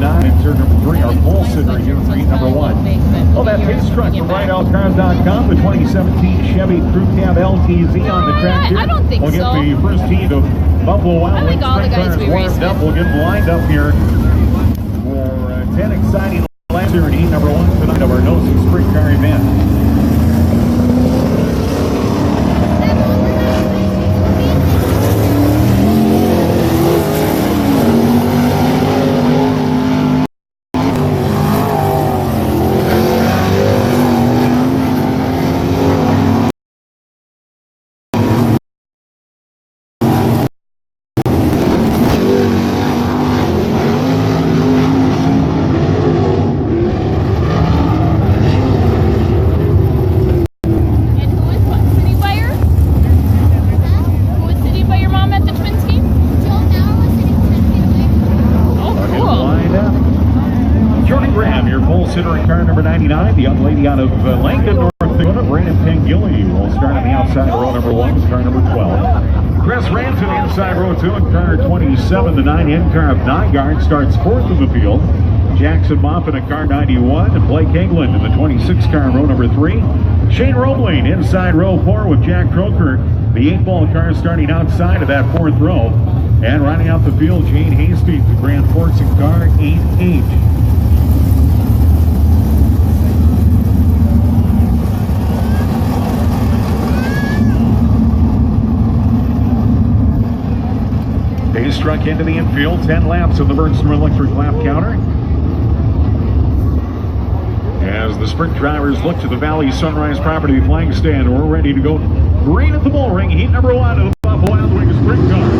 9 and turn number 3. Our pole sitter here for heat number 1. Well, that pace truck from RideOutCars.com, the 2017 Chevy Crew Cab LTZ on the track here. I don't think we'll so. We'll get the first heat of Buffalo Wild Wings all the guys we raced warmed up. with. We'll get them lined up here for 10 exciting laps here in heat number 1 tonight of our NOSA Sprint Car event. Considering car number 99, the young lady out of Lincoln, North Dakota, Brandon Pengilly will start on the outside row number 1 with car number 12. Chris Ranton inside row 2 in car 27. The 9N car of Nygaard starts 4th in the field. Jackson Moffitt in car 91 and Blake England in the 26 car in row number 3. Shane Roebling inside row 4 with Jack Croker. The 8-ball car starting outside of that 4th row. And rounding out the field, Jane Hastings, the Grand Forks in car 8H. Pace truck into the infield, 10 laps of the Bernstein Electric lap counter. As the sprint drivers look to the Valley Sunrise Property flag stand, we're ready to go green at the bull ring. Heat number 1 of the Buffalo Wild Wings sprint car.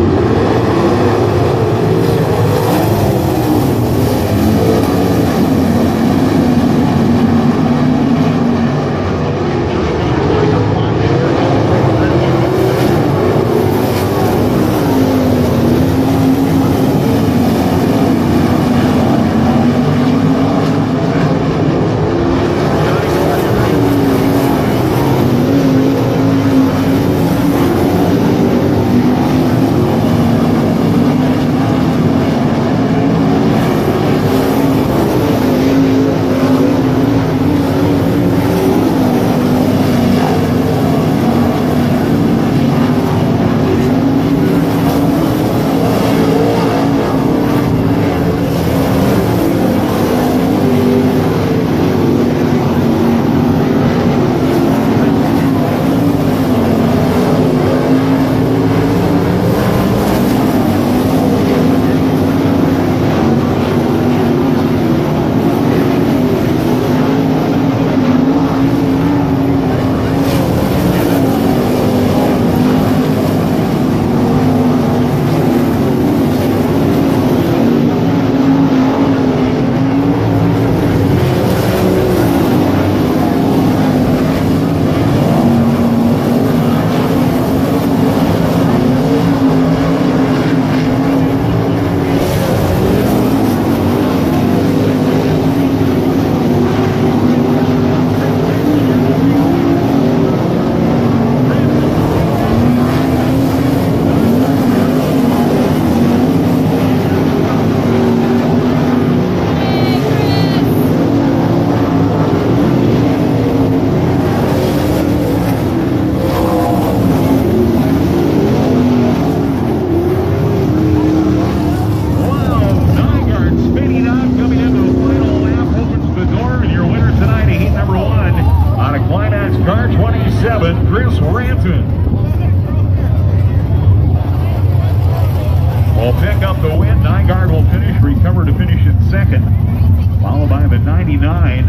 Will pick up the win. Nygaard will recover to finish in 2nd, followed by the 99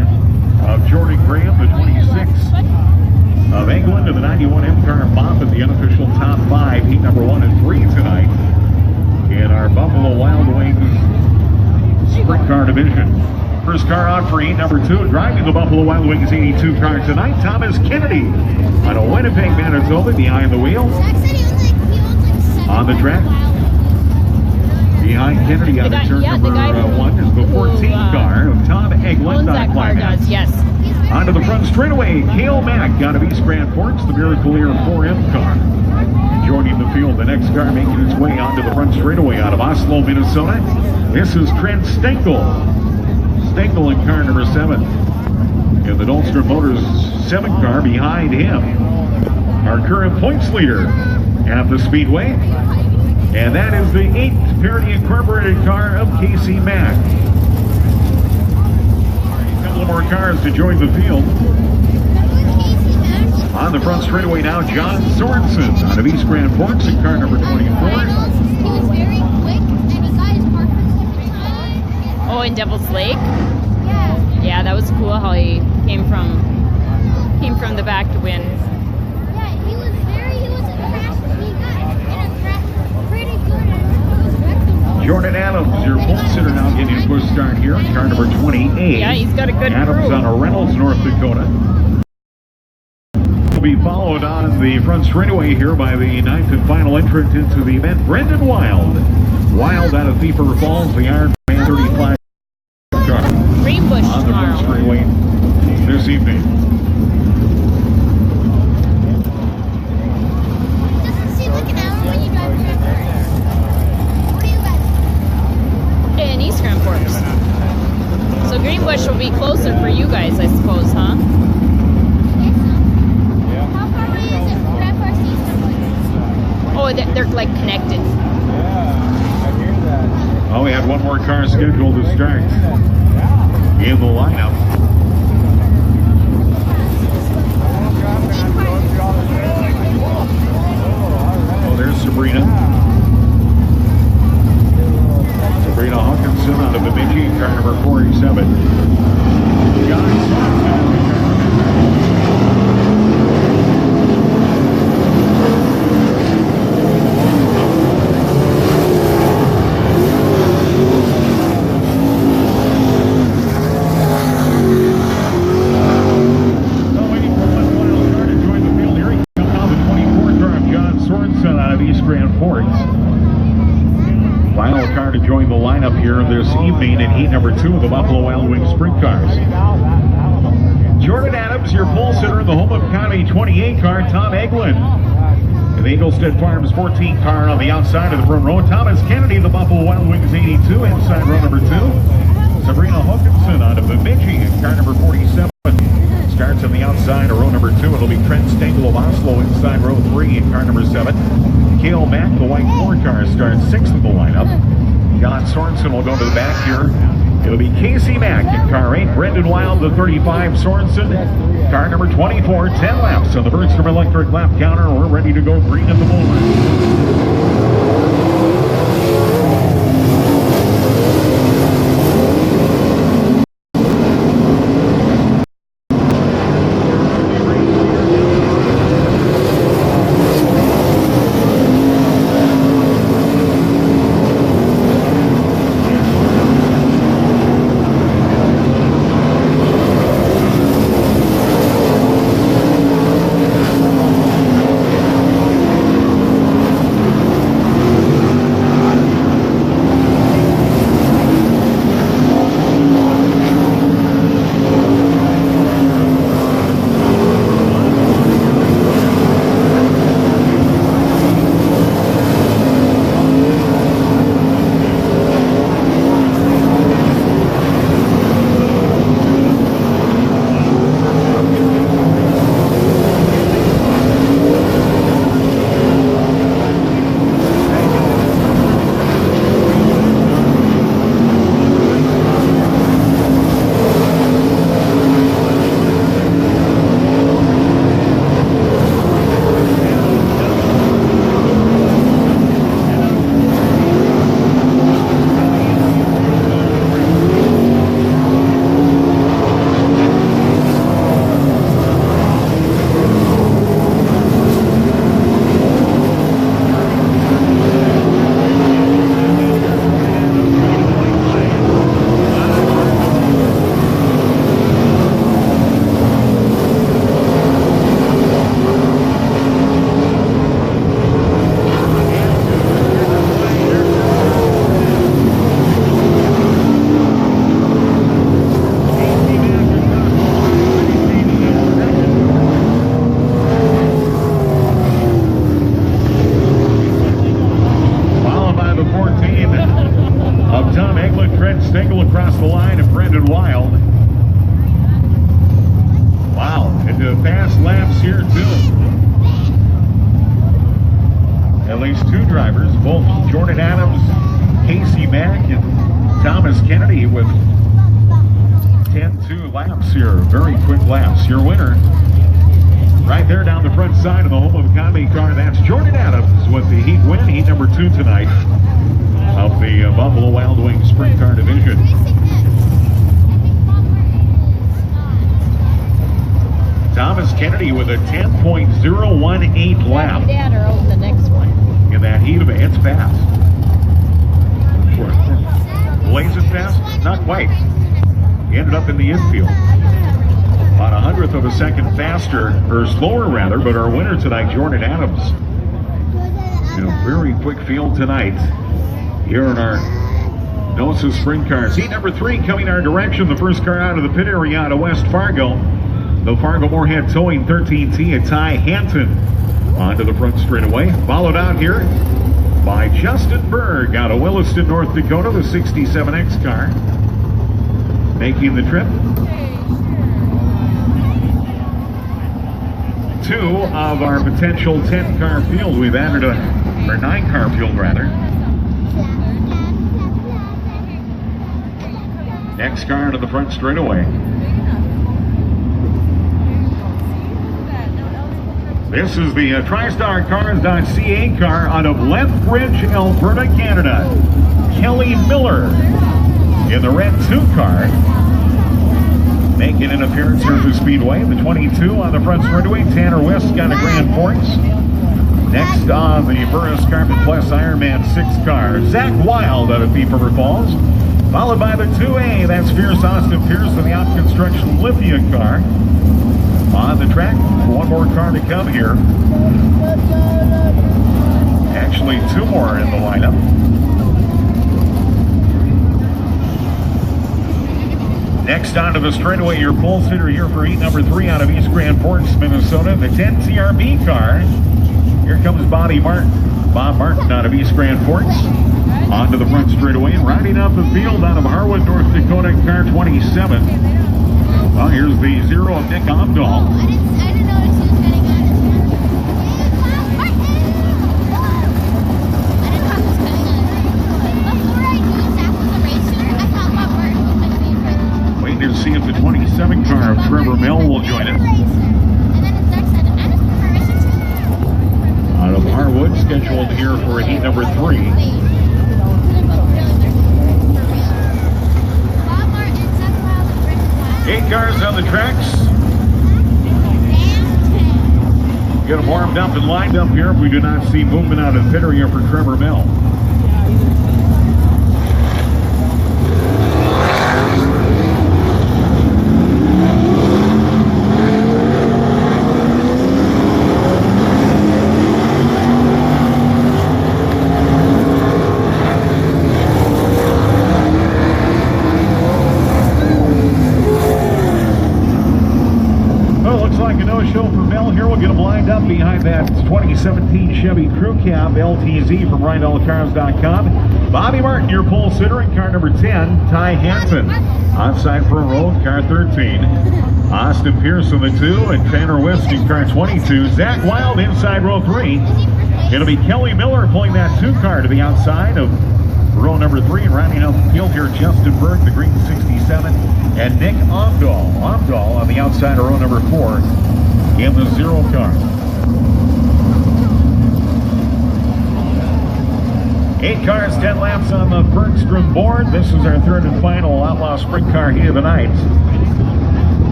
of Jordan Graham, the 26 of England, and the 91 M-Car Moffitt, the unofficial top 5, heat number 1 and 3 tonight in our Buffalo Wild Wings Sprint Car Division. First car out for heat number 2, driving the Buffalo Wild Wings 82 car tonight, Thomas Kennedy out of Winnipeg, Manitoba, behind the wheel. On the track, behind Kennedy on turn number 1 is the 14 car of Tom Eglund. Owns that car, does, yes. Onto the front straightaway, Cale Mack out of East Grand Forks, the Miracle Air 4M car. Joining the field, the next car making its way onto the front straightaway out of Oslo, Minnesota. This is Trent Stenkel. Stenkel in car number 7. In the Dahlstrom Motors 7 car behind him, our current points leader at the Speedway. And that is the 8th Parity Incorporated car of Casey Mack. A couple more cars to join the field. On the front straightaway now, John Sorensen out of East Grand Forks in car number 24. He was very quick and he got his perfect time. Oh, in Devil's Lake? Yeah. Yeah, that was cool how he came from the back to win. Yeah, he was a crash. He got in a crash pretty good and he was wrecked. Jordan Adams, your pole sitter, now getting a push start here in car number 28. Yeah, he's got a good Adams crew. on a Reynolds, North Dakota. Will be followed on the front straightaway here by the 9th and final entrant into the event, Brendan Wild. Wild out of Thief Falls, the Ironman 35 car. Greenbush On the front tomorrow. straightaway this evening. Doesn't seem like an hour when you drive a tractor. What do you guys think? In East Grand Forks. So Greenbush will be closer for you guys, I suppose, huh? How far away is it from Grand Forks to Eastern Boys? Oh, they're like connected. Oh, we had one more car scheduled to start in the lineup. Oh, there's Sabrina. Sabrina Hawkinson out of Bemidji, car number 47. John Sorensen. Final car to join the lineup here this evening in heat number 2 of the Buffalo Wild Wings Sprint Cars. Jordan Adams, your pole sitter in the home of County 28 car, Tom Eglin. In the Engelstead Farms 14 car on the outside of the front row, Thomas Kennedy, the Buffalo Wild Wings 82, inside row number 2. Sabrina Hawkinson out of Bemidji in car number 47. Starts on the outside of row number 2. It'll be Trent Stengel of Oslo inside row 3 in car number 7. Cale Mack, the white 4 car, starts 6th in the lineup. John Sorensen will go to the back here. It'll be Casey Mack in car 8. Brendan Wild, the 35, Sorensen. Car number 24, 10 laps on the Bergstrom Electric lap counter. We're ready to go green at the moment. Stengel across the line and Brendan Wild. Wow, into fast laps here too. At least two drivers, both Jordan Adams, Casey Mack, and Thomas Kennedy with 10-2 laps here. Very quick laps. Your winner right there down the front side of the home of economy car. That's Jordan Adams with the heat win. Heat number 2 tonight of the Buffalo Wild Wings Sprint Car Division. Thomas Kennedy with a 10.018 lap. Mom and Dad are out in the next one. In that heat of it, it's fast. Blazing fast? Not quite. He ended up in the infield. About a hundredth of a second faster, or slower rather, but our winner tonight, Jordan Adams. In a very quick field tonight here in our NOSA Sprint Cars. Heat number 3 coming our direction. The first car out of the pit area out of West Fargo. The Fargo Moorhead Towing 13T at Ty Hanton onto the front straightaway. Followed out here by Justin Berg out of Williston, North Dakota, the 67X car. Making the trip. 2 of our potential 10-car field. We've added or 9-car field rather. Next car into the front straightaway. This is the TriStar Cars.ca car out of Lethbridge, Alberta, Canada. Kelly Miller in the red 2 car. Making an appearance here at the Speedway. The 22 on the front straightaway. Tanner West got a Grand Forks. Next on the Burris Carbon Plus Ironman 6 car, Zach Wild out of Thief River Falls. Followed by the 2A, that's Fierce Austin Pierce in the Out Construction Lithia car. On the track, one more car to come here. Actually, 2 more in the lineup. Next onto the straightaway, your pole sitter here for heat number 3 out of East Grand Forks, Minnesota, the 10 TRB car. Here comes Bob Martin out of East Grand Forks. Onto the front straightaway, riding out the field out of Harwood, North Dakota, car 27. Well, here's the 0 of Nick Omdahl. I didn't notice he was getting on his Waiting to see if the 27 car of Trevor Mill will join us. Out of Harwood, scheduled here for heat number 3. 8 cars on the tracks. Get them warmed up and lined up here if we do not see movement out of the pit area for Trevor Mill. Behind that 2017 Chevy Crew Cab LTZ from RideAllCars.com. Bobby Martin, your pole sitter in car number 10. Ty Hanson outside for a row in car 13. Austin Pierce in the 2 and Tanner West in car 22. Zach Wild inside row 3. It'll be Kelly Miller pulling that 2 car to the outside of row number 3 and rounding out the field here. Justin Berg, the green 67, and Nick Omdahl. Omdahl on the outside of row number 4 in the 0 car. 8 cars, 10 laps on the Bergstrom board. This is our 3rd and final Outlaw Sprint Car heat of the night.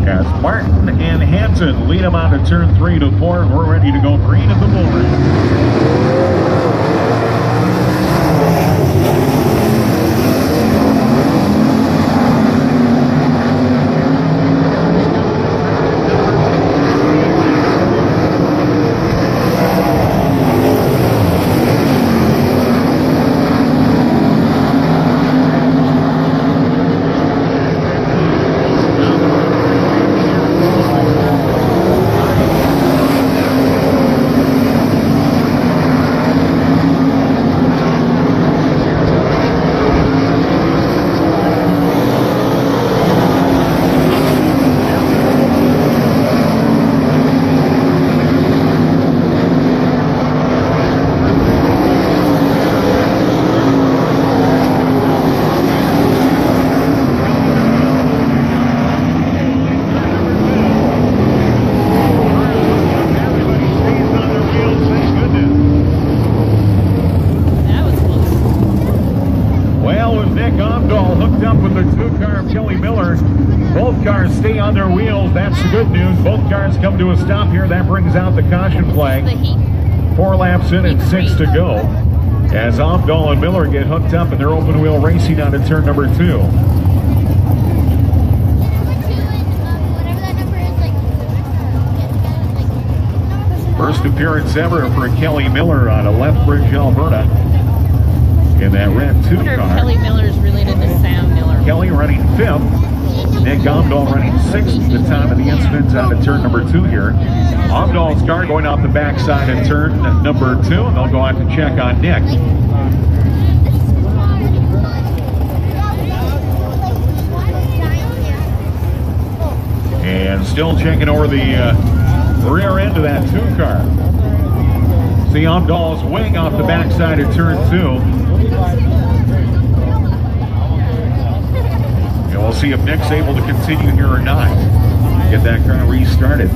As Martin and Hanson lead them out of turn 3 to 4, and we're ready to go green at the board. Omdahl hooked up with the 2-car of Kelly Miller. Both cars stay on their wheels. That's the good news. Both cars come to a stop here. That brings out the caution flag. 4 laps in and 6 to go. As Omdahl and Miller get hooked up in their open wheel racing on to turn number 2. First appearance ever for Kelly Miller out of Lethbridge, Alberta, in that red 2 I wonder if car. Kelly Miller is related to Sam Miller. Kelly running 5th. Nick Omdahl running 6th at the time of the incident out of turn number 2 here. Omdahl's car going out the backside at turn number 2, and they'll go out to check on Nick. And still checking over the rear end of that 2 car. See Omdahl's wing off the backside of turn 2. And we'll see if Nick's able to continue here or not. Get that car restarted.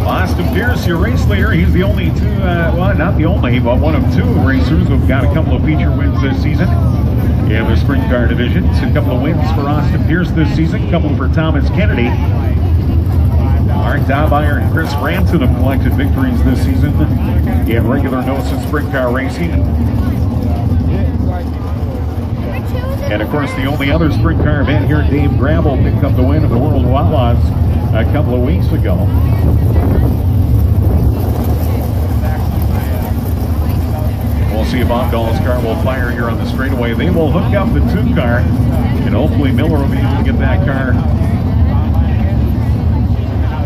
Austin Pierce, your race leader. He's the only well, not the only, but one of 2 racers who've got a couple of feature wins this season in the sprint car division. It's a couple of wins for Austin Pierce this season, a couple for Thomas Kennedy. Mark Daubeyer and Chris Branson have collected victories this season in regular NOSA sprint car racing. And of course, the only other sprint car event here, Dave Gravel picked up the win of the World Outlaws a couple of weeks ago. We'll see if Omdahl's car will fire here on the straightaway. They will hook up the 2 car, and hopefully Miller will be able to get that car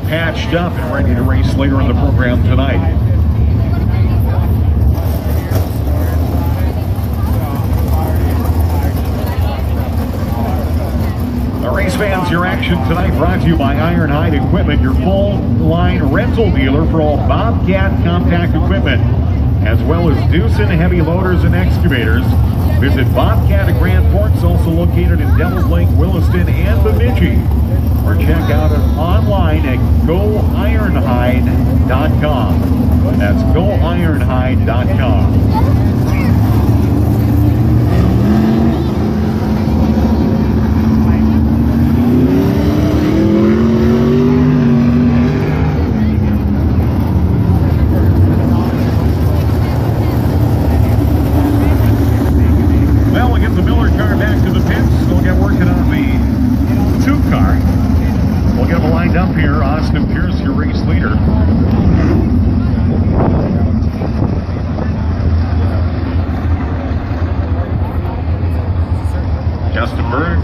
patched up and ready to race later in the program tonight. Race fans, your action tonight brought to you by Ironhide Equipment, your full-line rental dealer for all Bobcat compact equipment, as well as Doosan heavy loaders and excavators. Visit Bobcat at Grand Forks, also located in Devils Lake, Williston, and Bemidji. Or check out it online at goironhide.com. That's goironhide.com.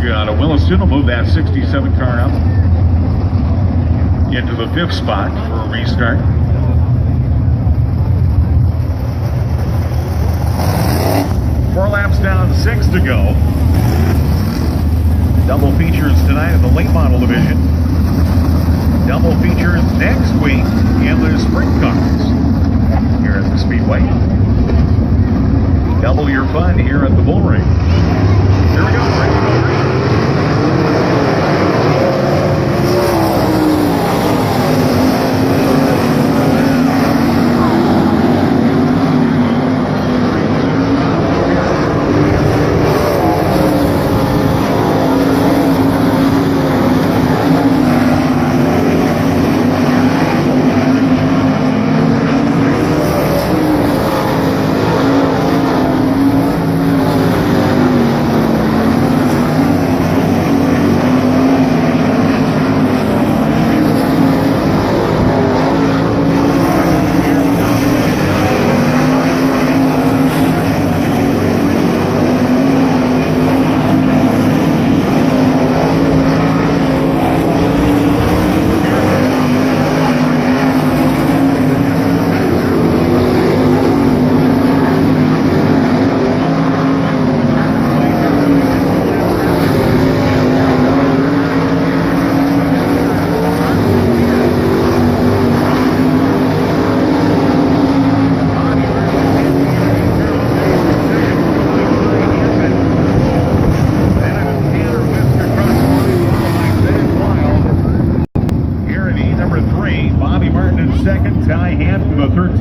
Out of Williston will move that 67 car up into the 5th spot for a restart. Four laps down, 6 to go. Double features tonight in the late model division. Double features next week.